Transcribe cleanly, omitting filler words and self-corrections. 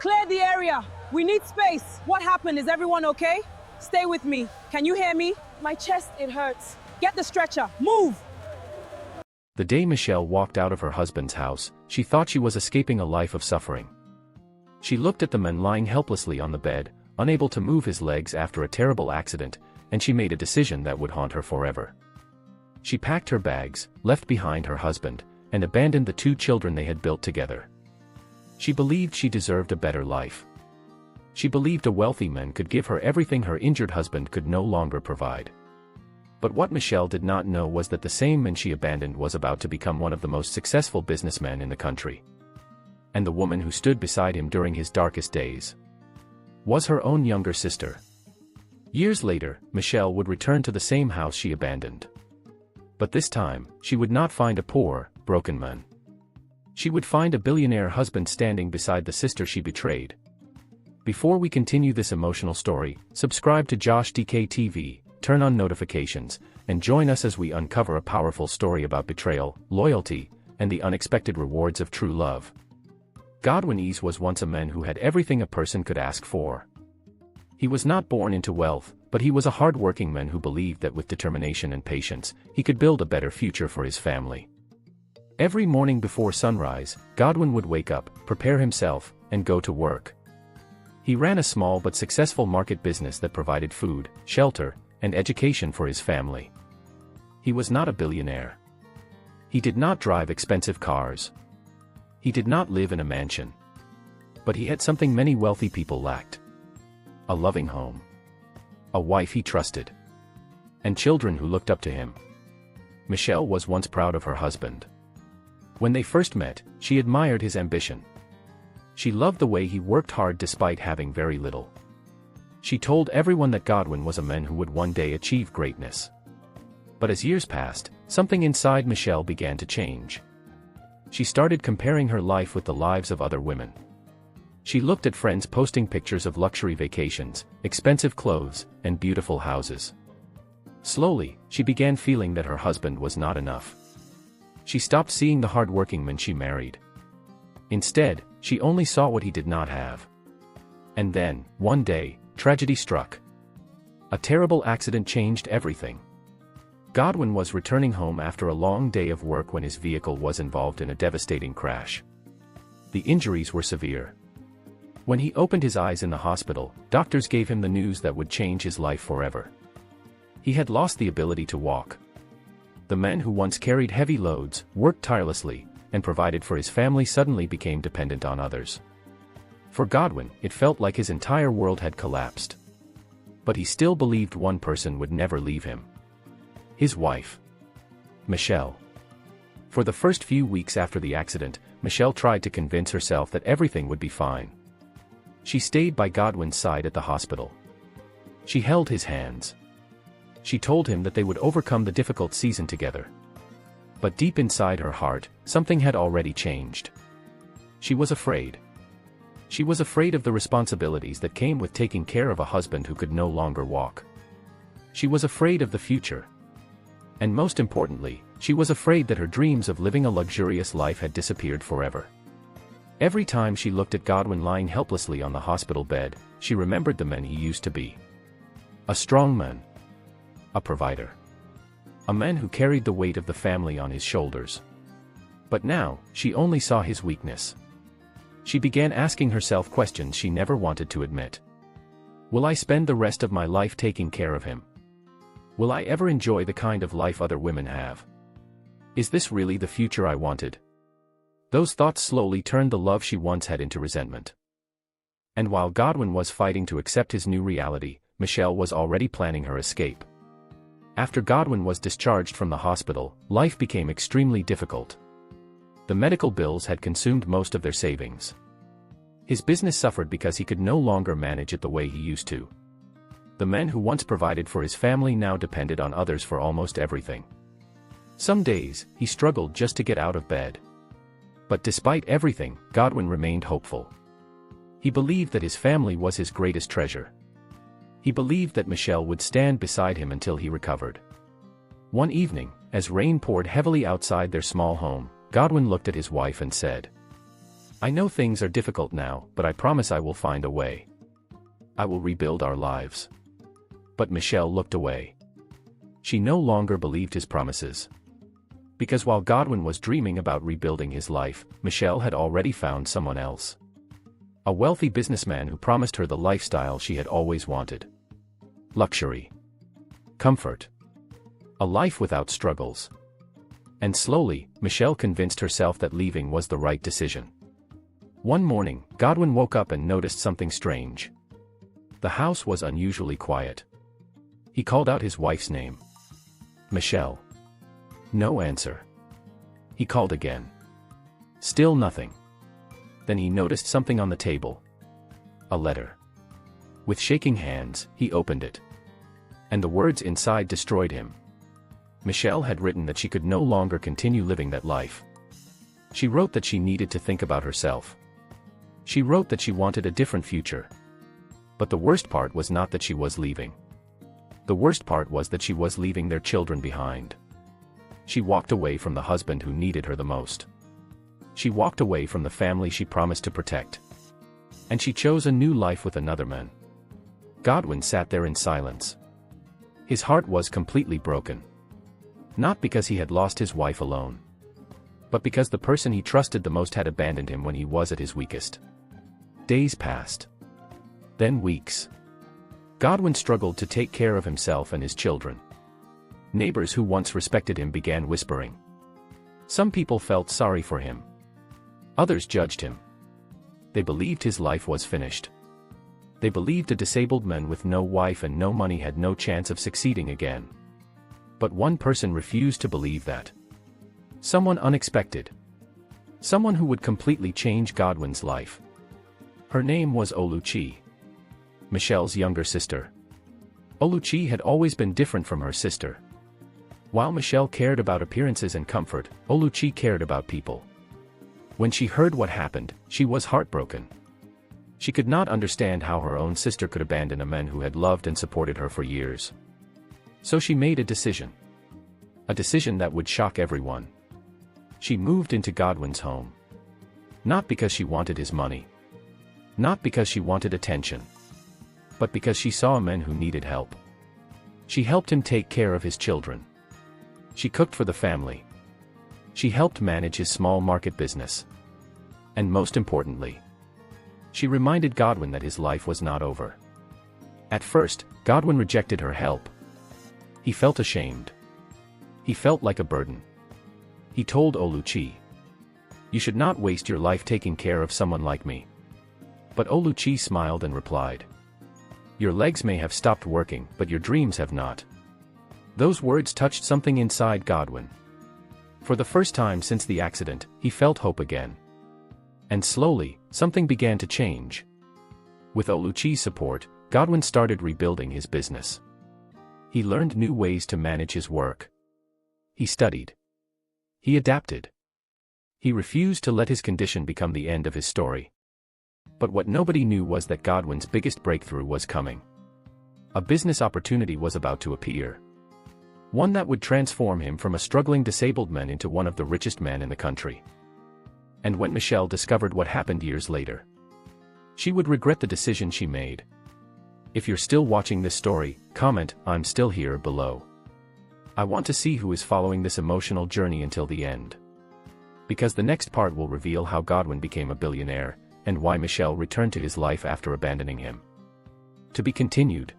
Clear the area. We need space. What happened? Is everyone okay? Stay with me. Can you hear me? My chest, it hurts. Get the stretcher. Move! The day Michelle walked out of her husband's house, she thought she was escaping a life of suffering. She looked at the man lying helplessly on the bed, unable to move his legs after a terrible accident, and she made a decision that would haunt her forever. She packed her bags, left behind her husband, and abandoned the 2 children they had built together. She believed she deserved a better life. She believed a wealthy man could give her everything her injured husband could no longer provide. But what Michelle did not know was that the same man she abandoned was about to become one of the most successful businessmen in the country. And the woman who stood beside him during his darkest days was her own younger sister. Years later, Michelle would return to the same house she abandoned. But this time, she would not find a poor, broken man. She would find a billionaire husband standing beside the sister she betrayed. Before we continue this emotional story, subscribe to Josh DK TV, turn on notifications, and join us as we uncover a powerful story about betrayal, loyalty, and the unexpected rewards of true love. Godwin was once a man who had everything a person could ask for. He was not born into wealth, but he was a hard-working man who believed that with determination and patience, he could build a better future for his family. Every morning before sunrise, Godwin would wake up, prepare himself, and go to work. He ran a small but successful market business that provided food, shelter, and education for his family. He was not a billionaire. He did not drive expensive cars. He did not live in a mansion. But he had something many wealthy people lacked: a loving home, a wife he trusted, and children who looked up to him. Michelle was once proud of her husband. When they first met, she admired his ambition. She loved the way he worked hard despite having very little. She told everyone that Godwin was a man who would one day achieve greatness. But as years passed, something inside Michelle began to change. She started comparing her life with the lives of other women. She looked at friends posting pictures of luxury vacations, expensive clothes, and beautiful houses. Slowly, she began feeling that her husband was not enough. She stopped seeing the hard-working man she married. Instead, she only saw what he did not have. And then, one day, tragedy struck. A terrible accident changed everything. Godwin was returning home after a long day of work when his vehicle was involved in a devastating crash. The injuries were severe. When he opened his eyes in the hospital, doctors gave him the news that would change his life forever. He had lost the ability to walk. The man who once carried heavy loads, worked tirelessly, and provided for his family suddenly became dependent on others. For Godwin, it felt like his entire world had collapsed. But he still believed one person would never leave him: his wife, Michelle. For the first few weeks after the accident, Michelle tried to convince herself that everything would be fine. She stayed by Godwin's side at the hospital. She held his hands. She told him that they would overcome the difficult season together. But deep inside her heart, something had already changed. She was afraid. She was afraid of the responsibilities that came with taking care of a husband who could no longer walk. She was afraid of the future. And most importantly, she was afraid that her dreams of living a luxurious life had disappeared forever. Every time she looked at Godwin lying helplessly on the hospital bed, she remembered the man he used to be. A strong man. A provider. A man who carried the weight of the family on his shoulders. But now, she only saw his weakness. She began asking herself questions she never wanted to admit. Will I spend the rest of my life taking care of him? Will I ever enjoy the kind of life other women have? Is this really the future I wanted? Those thoughts slowly turned the love she once had into resentment. And while Godwin was fighting to accept his new reality, Michelle was already planning her escape. After Godwin was discharged from the hospital, life became extremely difficult. The medical bills had consumed most of their savings. His business suffered because he could no longer manage it the way he used to. The man who once provided for his family now depended on others for almost everything. Some days, he struggled just to get out of bed. But despite everything, Godwin remained hopeful. He believed that his family was his greatest treasure. He believed that Michelle would stand beside him until he recovered. One evening, as rain poured heavily outside their small home, Godwin looked at his wife and said, I know things are difficult now, but I promise I will find a way. I will rebuild our lives. But Michelle looked away. She no longer believed his promises. Because while Godwin was dreaming about rebuilding his life, Michelle had already found someone else. A wealthy businessman who promised her the lifestyle she had always wanted. Luxury. Comfort. A life without struggles. And slowly, Michelle convinced herself that leaving was the right decision. One morning, Godwin woke up and noticed something strange. The house was unusually quiet. He called out his wife's name. Michelle. No answer. He called again. Still nothing. Then he noticed something on the table. A letter. With shaking hands, he opened it. And the words inside destroyed him. Michelle had written that she could no longer continue living that life. She wrote that she needed to think about herself. She wrote that she wanted a different future. But the worst part was not that she was leaving. The worst part was that she was leaving their children behind. She walked away from the husband who needed her the most. She walked away from the family she promised to protect. And she chose a new life with another man. Godwin sat there in silence. His heart was completely broken. Not because he had lost his wife alone, but because the person he trusted the most had abandoned him when he was at his weakest. Days passed. Then weeks. Godwin struggled to take care of himself and his children. Neighbors who once respected him began whispering. Some people felt sorry for him. Others judged him. They believed his life was finished. They believed a disabled man with no wife and no money had no chance of succeeding again. But one person refused to believe that. Someone unexpected. Someone who would completely change Godwin's life. Her name was Oluchi. Michelle's younger sister. Oluchi had always been different from her sister. While Michelle cared about appearances and comfort, Oluchi cared about people. When she heard what happened, she was heartbroken. She could not understand how her own sister could abandon a man who had loved and supported her for years. So she made a decision. A decision that would shock everyone. She moved into Godwin's home. Not because she wanted his money. Not because she wanted attention. But because she saw a man who needed help. She helped him take care of his children. She cooked for the family. She helped manage his small market business. And most importantly, she reminded Godwin that his life was not over. At first, Godwin rejected her help. He felt ashamed. He felt like a burden. He told Oluchi, "You should not waste your life taking care of someone like me." But Oluchi smiled and replied, "Your legs may have stopped working, but your dreams have not." Those words touched something inside Godwin. For the first time since the accident, he felt hope again. And slowly, something began to change. With Oluchi's support, Godwin started rebuilding his business. He learned new ways to manage his work. He studied. He adapted. He refused to let his condition become the end of his story. But what nobody knew was that Godwin's biggest breakthrough was coming. A business opportunity was about to appear. One that would transform him from a struggling disabled man into one of the richest men in the country. And when Michelle discovered what happened years later, she would regret the decision she made. If you're still watching this story, comment, "I'm still here" below. I want to see who is following this emotional journey until the end. Because the next part will reveal how Godwin became a billionaire, and why Michelle returned to his life after abandoning him. To be continued.